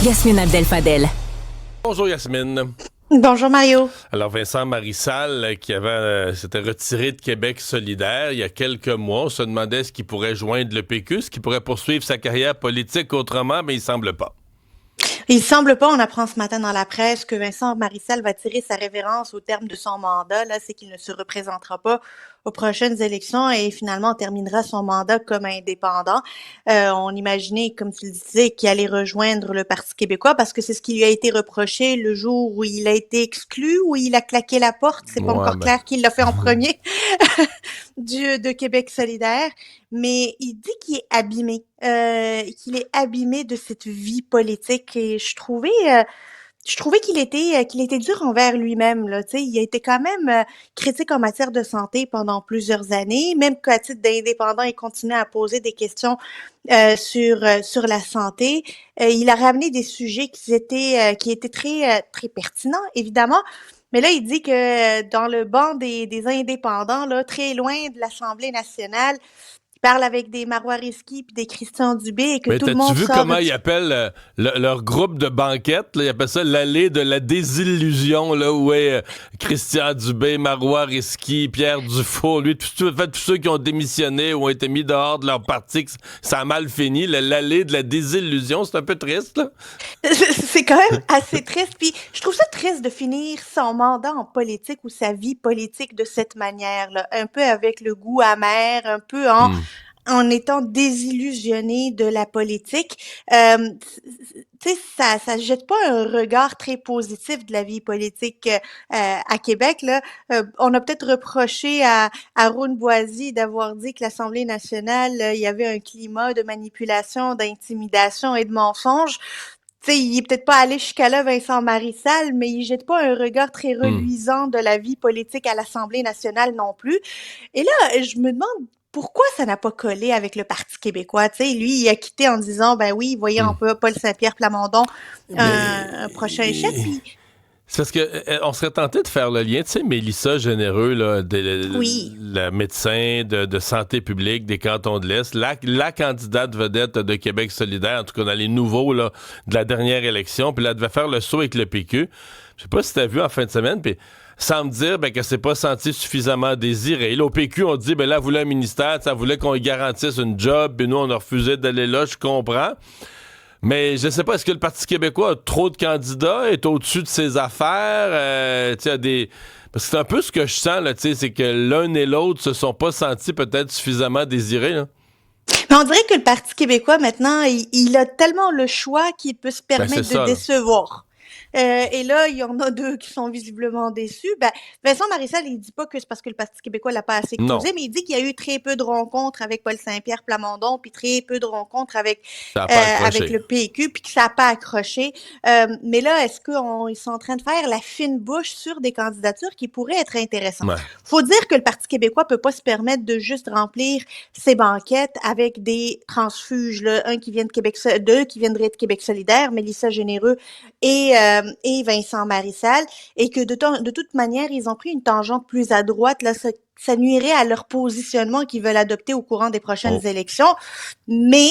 Yasmine Abdel-Fadel. Bonjour Yasmine. Bonjour Mario. Alors Vincent Marissal qui s'était retiré de Québec solidaire il y a quelques mois, on se demandait ce qu'il pourrait joindre le PQ, ce qu'il pourrait poursuivre sa carrière politique autrement, mais il semble pas. Il semble pas, on apprend ce matin dans la presse que Vincent Marissal va tirer sa révérence au terme de son mandat. Là, c'est qu'il ne se représentera pas aux prochaines élections et finalement on terminera son mandat comme indépendant. On imaginait, comme tu le disais, qu'il allait rejoindre le Parti québécois parce que c'est ce qui lui a été reproché le jour où il a été exclu, où il a claqué la porte. C'est pas encore clair qui l'a fait en premier de Québec solidaire. Mais il dit qu'il est abîmé, de cette vie politique et je trouvais qu'il était dur envers lui-même là, tu sais, il a été quand même critique en matière de santé pendant plusieurs années, même qu'à titre d'indépendant, il continuait à poser des questions sur la santé. Il a ramené des sujets qui étaient très pertinents évidemment. Mais là, il dit que dans le banc des indépendants, là, très loin de l'Assemblée nationale, parle avec des Marois Risky puis des Christian Dubé et que Mais tout le t'as-tu monde vu sort comment de... ils appellent leur groupe de banquette? Là, ils appellent ça l'allée de la désillusion, là, où est Christian Dubé, Marois Risky, Pierre Dufault, lui, tous ceux qui ont démissionné ou ont été mis dehors de leur parti, que ça a mal fini, l'allée de la désillusion, c'est un peu triste, là. C'est quand même assez triste. Puis je trouve ça triste de finir son mandat en politique ou sa vie politique de cette manière-là, un peu avec le goût amer, un peu en étant désillusionné de la politique. Tu sais, ça jette pas un regard très positif de la vie politique à Québec. Là, on a peut-être reproché à Ron Boisy d'avoir dit que l'Assemblée nationale, il y avait un climat de manipulation, d'intimidation et de mensonge. Tu sais, il est peut-être pas allé jusqu'à là, Vincent Marissal, mais il jette pas un regard très reluisant de la vie politique à l'Assemblée nationale non plus. Et là, je me demande pourquoi ça n'a pas collé avec le Parti québécois. Tu sais, lui, il a quitté en disant, ben oui, voyez, on peut Paul Saint-Pierre Plamondon, un prochain chef. Puis, C'est parce que on serait tenté de faire le lien, tu sais, Mélissa Généreux, là, oui, la médecin de santé publique des cantons de l'Est, la candidate vedette de Québec solidaire, en tout cas dans les nouveaux là, de la dernière élection, puis là, elle devait faire le saut avec le PQ. Je sais pas si t'as vu en fin de semaine, puis sans me dire qu'elle s'est pas sentie suffisamment désirée. Là, au PQ, on dit, là, elle voulait un ministère, ça voulait qu'on lui garantisse une job, puis nous, on a refusé d'aller là, je comprends. Mais je sais pas, est-ce que le Parti québécois a trop de candidats, est au-dessus de ses affaires? Parce que c'est un peu ce que je sens, là, c'est que l'un et l'autre se sont pas sentis peut-être suffisamment désirés, là. mais on dirait que le Parti québécois, maintenant, il a tellement le choix qu'il peut se Ben, c'est permettre de ça, là. décevoir. Et là, il y en a deux qui sont visiblement déçus. Ben, Vincent Marissal, il dit pas que c'est parce que le Parti québécois l'a pas assez Non, creusé, mais il dit qu'il y a eu très peu de rencontres avec Paul Saint-Pierre Plamondon, puis très peu de rencontres ça a pas avec accroché. le PQ, puis que ça a pas accroché. Mais là, est-ce qu'ils sont en train de faire la fine bouche sur des candidatures qui pourraient être intéressantes? Ouais. Faut dire que le Parti québécois peut pas se permettre de juste remplir ses banquettes avec des transfuges, là. Deux qui viendraient de Québec solidaire, Mélissa Généreux et Vincent Marissal, et que de toute manière, ils ont pris une tangente plus à droite, là, ça nuirait à leur positionnement qu'ils veulent adopter au courant des prochaines Oh. élections. Mais,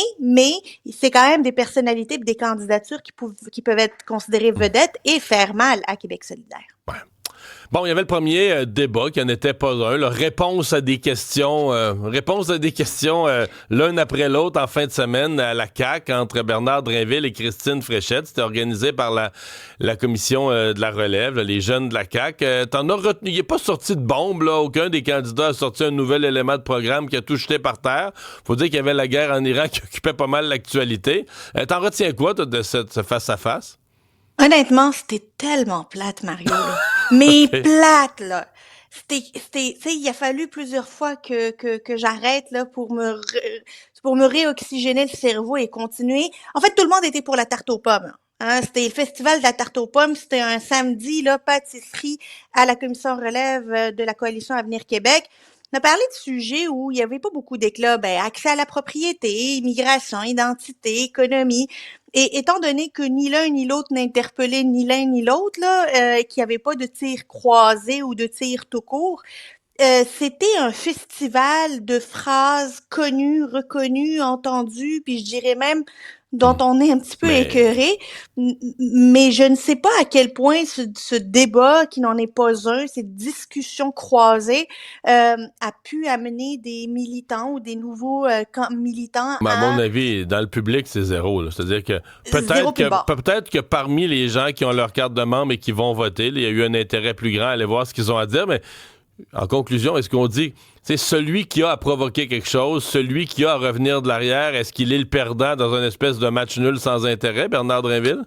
c'est quand même des personnalités et des candidatures qui peuvent être considérées vedettes et faire mal à Québec solidaire. Ouais. Bon, il y avait le premier débat qui n'en était pas un, là, réponse à des questions l'un après l'autre en fin de semaine à la CAQ entre Bernard Drinville et Christine Fréchette. C'était organisé par la commission de la relève, là, les jeunes de la CAQ. T'en as retenu, il n'est pas sorti de bombe, là. Aucun des candidats a sorti un nouvel élément de programme qui a tout jeté par terre. Faut dire qu'il y avait la guerre en Iran qui occupait pas mal l'actualité. T'en retiens quoi, toi, de ce face-à-face? Honnêtement, c'était tellement plate, Mario, là. Mais OK. plate, là. Tu sais, il a fallu plusieurs fois que j'arrête, là, pour me réoxygéner le cerveau et continuer. En fait, tout le monde était pour la tarte aux pommes. Hein, c'était le festival de la tarte aux pommes. C'était un samedi, là, pâtisserie à la commission relève de la coalition Avenir Québec. On a parlé de sujets où il y avait pas beaucoup d'éclat. Ben, accès à la propriété, immigration, identité, économie. Et étant donné que ni l'un ni l'autre n'interpellait ni l'un ni l'autre, là, qu'il n'y avait pas de tir croisé ou de tir tout court, C'était un festival de phrases connues, reconnues, entendues, puis je dirais même dont Hmm. on est un petit peu Mais écœuré. Mais je ne sais pas à quel point ce débat, qui n'en est pas un, cette discussion croisée, a pu amener des militants ou des nouveaux militants à mon à avis, dans le public, c'est zéro, là. C'est-à-dire que zéro pile barre. peut-être que parmi les gens qui ont leur carte de membre et qui vont voter, là, il y a eu un intérêt plus grand à aller voir ce qu'ils ont à dire, mais en conclusion, est-ce qu'on dit, c'est celui qui a à provoquer quelque chose, celui qui a à revenir de l'arrière, est-ce qu'il est le perdant dans une espèce de match nul sans intérêt, Bernard Drinville?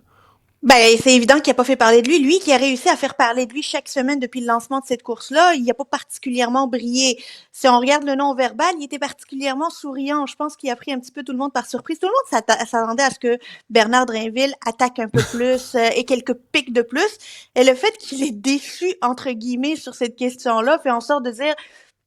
Ben, c'est évident qu'il a pas fait parler de lui. Lui qui a réussi à faire parler de lui chaque semaine depuis le lancement de cette course-là, il a pas particulièrement brillé. Si on regarde le non-verbal, il était particulièrement souriant. Je pense qu'il a pris un petit peu tout le monde par surprise. Tout le monde s'attendait à ce que Bernard Drinville attaque un peu plus et quelques pics de plus. Et le fait qu'il est déçu, entre guillemets, sur cette question-là, fait en sorte de dire,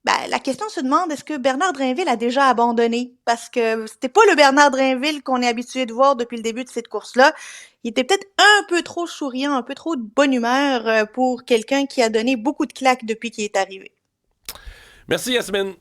ben, la question se demande, est-ce que Bernard Drinville a déjà abandonné? Parce que c'était pas le Bernard Drinville qu'on est habitué de voir depuis le début de cette course-là. Il était peut-être un peu trop souriant, un peu trop de bonne humeur pour quelqu'un qui a donné beaucoup de claques depuis qu'il est arrivé. Merci, Yasmine.